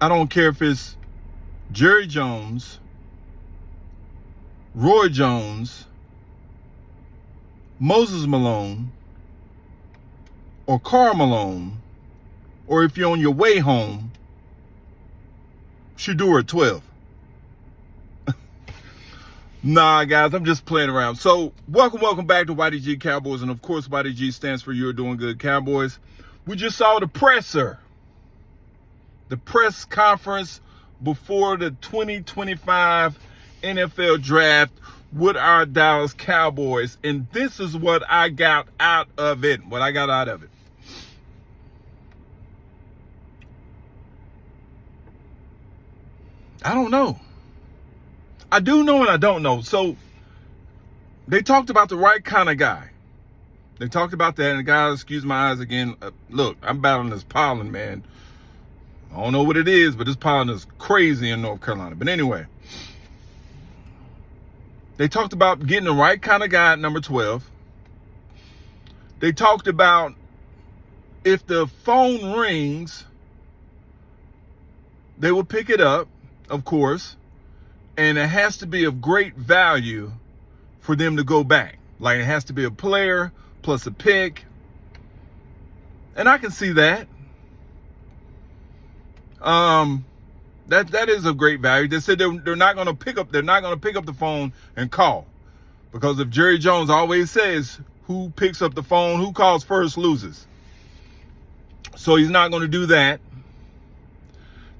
I don't care if it's Jerry Jones, Roy Jones, Moses Malone, or Karl Malone, or if you're on your way home, Shedeur at 12. Nah, guys, I'm just playing around. So, welcome back to YDG Cowboys. And, of course, YDG stands for You're Doing Good Cowboys. We just saw the presser. The press conference before the 2025 NFL Draft with our Dallas Cowboys. And this is what I got out of it. I don't know. I do know and I don't know. So they talked about the right kind of guy. They talked about that. And guys, excuse my eyes again. Look, I'm battling this pollen, man. I don't know what it is, but this pollen is crazy in North Carolina. But anyway, they talked about getting the right kind of guy at number 12. They talked about if the phone rings, they will pick it up, of course. And it has to be of great value for them to go back. Like it has to be a player plus a pick. And I can see that. That is of great value. They said they're not going to pick up the phone and call. Because if Jerry Jones always says who picks up the phone, who calls first loses. So he's not going to do that.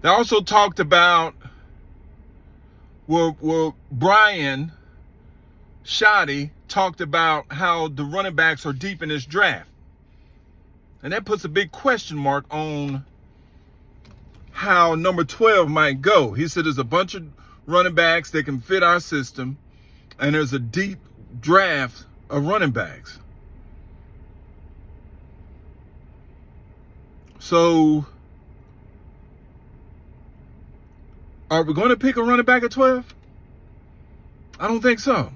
They also talked about well, Brian Shoddy talked about how the running backs are deep in this draft. And that puts a big question mark on how number 12 might go. He said there's a bunch of running backs that can fit our system, and there's a deep draft of running backs. So, are we going to pick a running back at 12? I don't think so.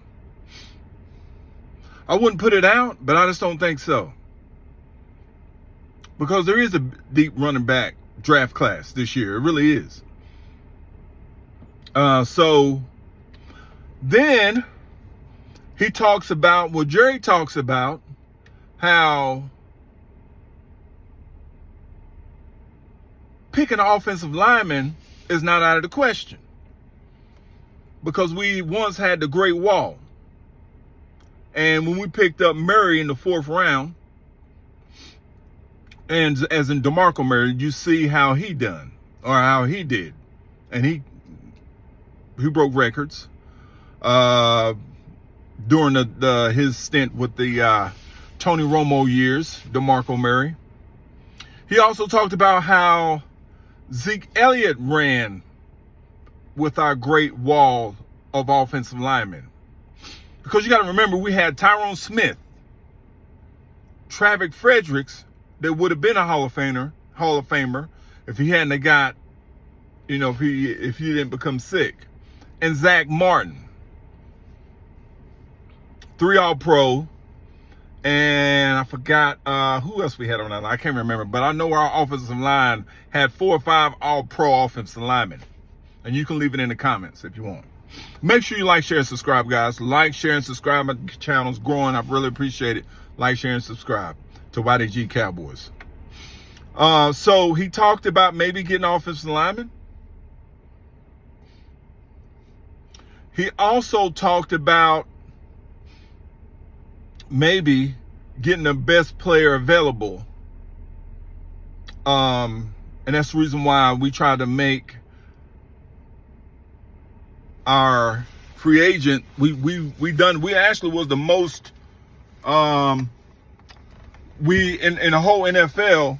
I wouldn't put it out, but I just don't think so. Because there is a deep running back draft class this year. It really is. So then he talks about, Jerry talks about how picking an offensive lineman is not out of the question. Because we once had the Great Wall. And when we picked up Murray in the 4th round, and as in DeMarco Murray, you see how he done, or how he did. And he broke records during his stint with the Tony Romo years, DeMarco Murray. He also talked about how Zeke Elliott ran with our great wall of offensive linemen. Because you got to remember, we had Tyrone Smith, Travick Fredericks, that would have been a Hall of Famer if he hadn't got, if he didn't become sick. And Zach Martin, 3 All-Pro. And I forgot who else we had on that line. I can't remember. But I know our offensive line had 4 or 5 All-Pro offensive linemen. And you can leave it in the comments if you want. Make sure you like, share, and subscribe, guys. Like, share, and subscribe. My channel's growing. I really appreciate it. Like, share, and subscribe to YDG Cowboys. So he talked about maybe getting offensive linemen. He also talked about maybe getting the best player available. And that's the reason why we try to make our free agent. We actually was the most we in the whole NFL,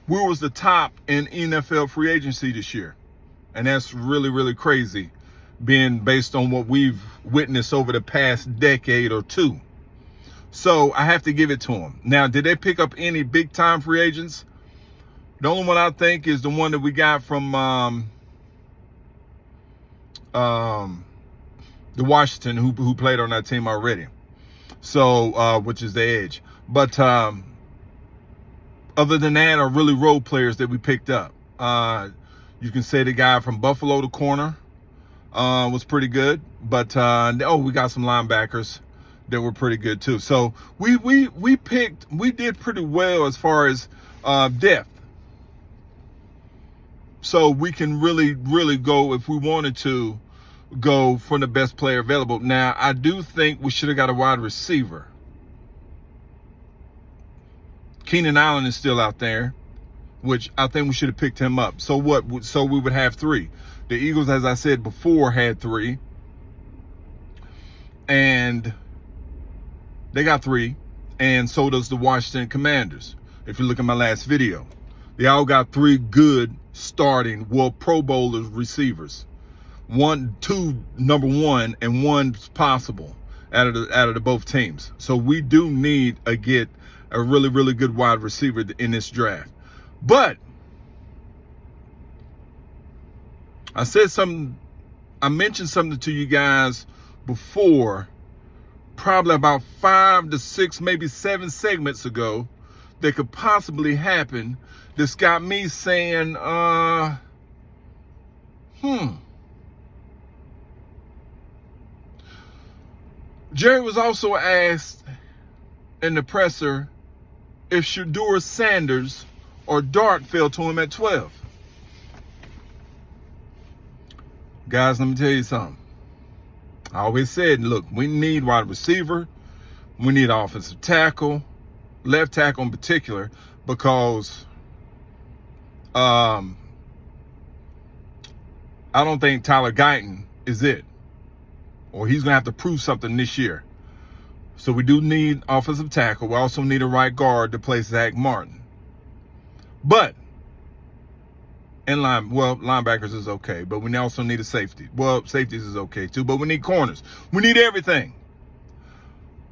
we was the top in NFL free agency this year. And that's really, really crazy, being based on what we've witnessed over the past decade or two. So I have to give it to them. Now, did they pick up any big time free agents? The only one I think is the one that we got from the Washington, who played on that team already. So, which is the edge. But other than that, are really role players that we picked up. You can say the guy from Buffalo, the corner, was pretty good. But we got some linebackers that were pretty good too. So we did pretty well as far as depth. So we can really go, if we wanted to, go for the best player available. Now, I do think we should have got a wide receiver. Keenan Allen is still out there, which I think we should have picked him up. So what? So we would have 3. The Eagles, as I said before, had 3. And they got 3. And so does the Washington Commanders. If you look at my last video, they all got 3 good starting, Pro Bowlers receivers. 2 number 1 and 1 possible out of the both teams. So we do need get a really good wide receiver in this draft. But I mentioned something to you guys before, probably about 5 to 6, maybe 7 segments ago, that could possibly happen. This got me saying, Jerry was also asked in the presser if Shedeur Sanders or Dart fell to him at 12. Guys, let me tell you something. I always said, look, we need wide receiver. We need offensive tackle, left tackle in particular, because I don't think Tyler Guyton is it, or he's going to have to prove something this year. So we do need offensive tackle. We also need a right guard to play Zach Martin. But linebackers is okay, but we also need a safety. Well, safeties is okay too, but we need corners. We need everything.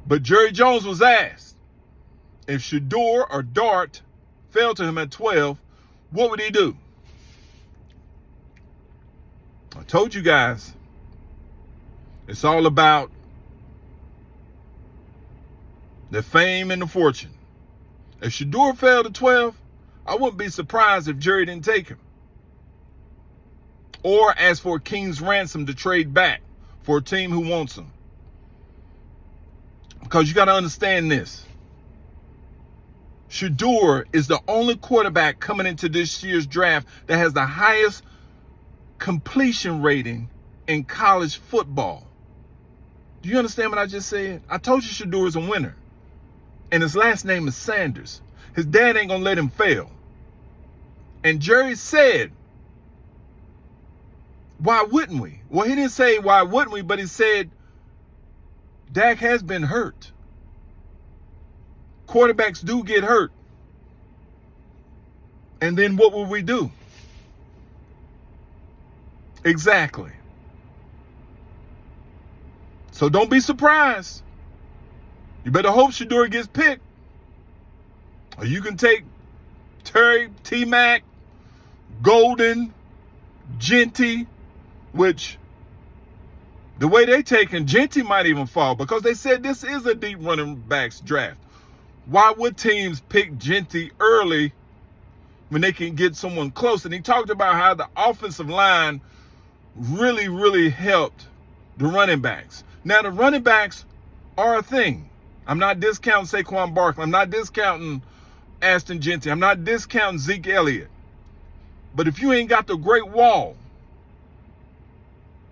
But Jerry Jones was asked if Shedeur or Dart fell to him at 12, what would he do? I told you guys, it's all about the fame and the fortune. If Shedeur fell to 12, I wouldn't be surprised if Jerry didn't take him. Or ask for a king's ransom to trade back for a team who wants him. Because you got to understand this. Shedeur is the only quarterback coming into this year's draft that has the highest completion rating in college football. Do you understand what I just said? I told you Shedeur is a winner. And his last name is Sanders. His dad ain't going to let him fail. And Jerry said, why wouldn't we? Well, he didn't say why wouldn't we, but he said Dak has been hurt. Quarterbacks do get hurt. And then what will we do? Exactly. So don't be surprised. You better hope Shedeur gets picked. Or you can take Terry, T-Mac, Golden, Genty, which the way they taking, Genty might even fall because they said this is a deep running backs draft. Why would teams pick Genty early when they can get someone close? And he talked about how the offensive line really helped the running backs. Now, the running backs are a thing. I'm not discounting Saquon Barkley. I'm not discounting Ashton Genty. I'm not discounting Zeke Elliott. But if you ain't got the great wall,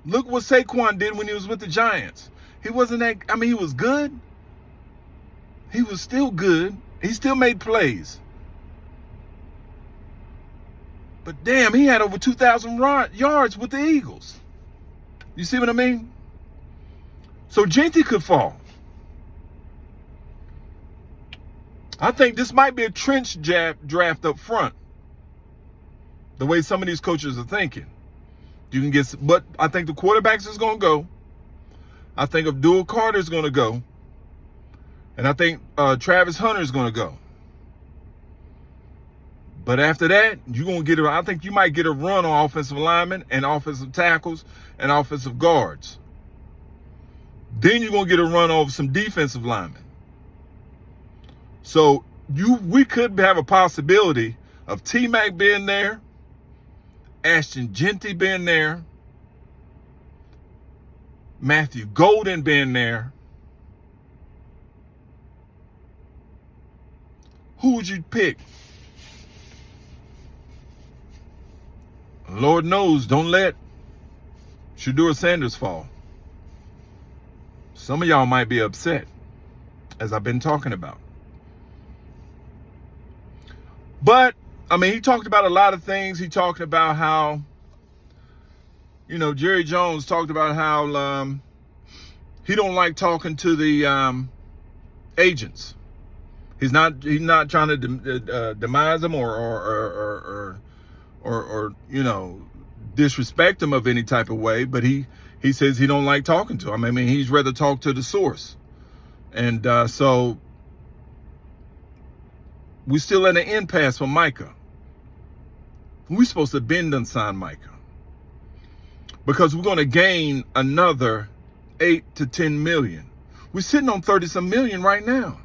look what Saquon did when he was with the Giants. He wasn't that, he was good. He was still good. He still made plays. But damn, he had over 2,000 yards with the Eagles. You see what I mean? So Genty could fall. I think this might be a trench draft up front. The way some of these coaches are thinking. You can get, but I think the quarterbacks is going to go. I think Abdul Carter is going to go. And I think Travis Hunter is going to go. But after that, you're going to get I think you might get a run on offensive linemen and offensive tackles and offensive guards. Then you're going to get a run over some defensive linemen. So we could have a possibility of T-Mac being there Ashton Genty being there, Matthew Golden being there, who would you pick? Lord knows, don't let Shedeur Sanders fall. Some of y'all might be upset, as I've been talking about. But, I mean, he talked about a lot of things. He talked about how, Jerry Jones talked about how he don't like talking to the agents. He's not trying to demise them or disrespect them of any type of way, but he says he don't like talking to them. I mean, he's rather talk to the source. And so we're still at an impasse for Micah. We're supposed to bend and sign Micah, because we're going to gain another 8 to 10 million. We're sitting on 30-some million right now.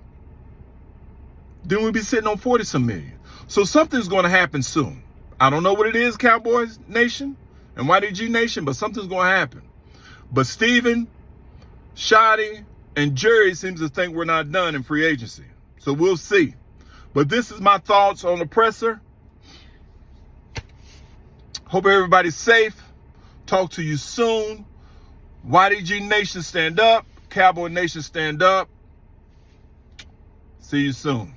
Then we'll be sitting on 40-some million. So something's going to happen soon. I don't know what it is, Cowboys Nation and YDG Nation, but something's going to happen. But Steven, Shotty, and Jerry seems to think we're not done in free agency. So we'll see. But this is my thoughts on the presser. Hope everybody's safe. Talk to you soon. YDG Nation, stand up. Cowboy Nation, stand up. See you soon.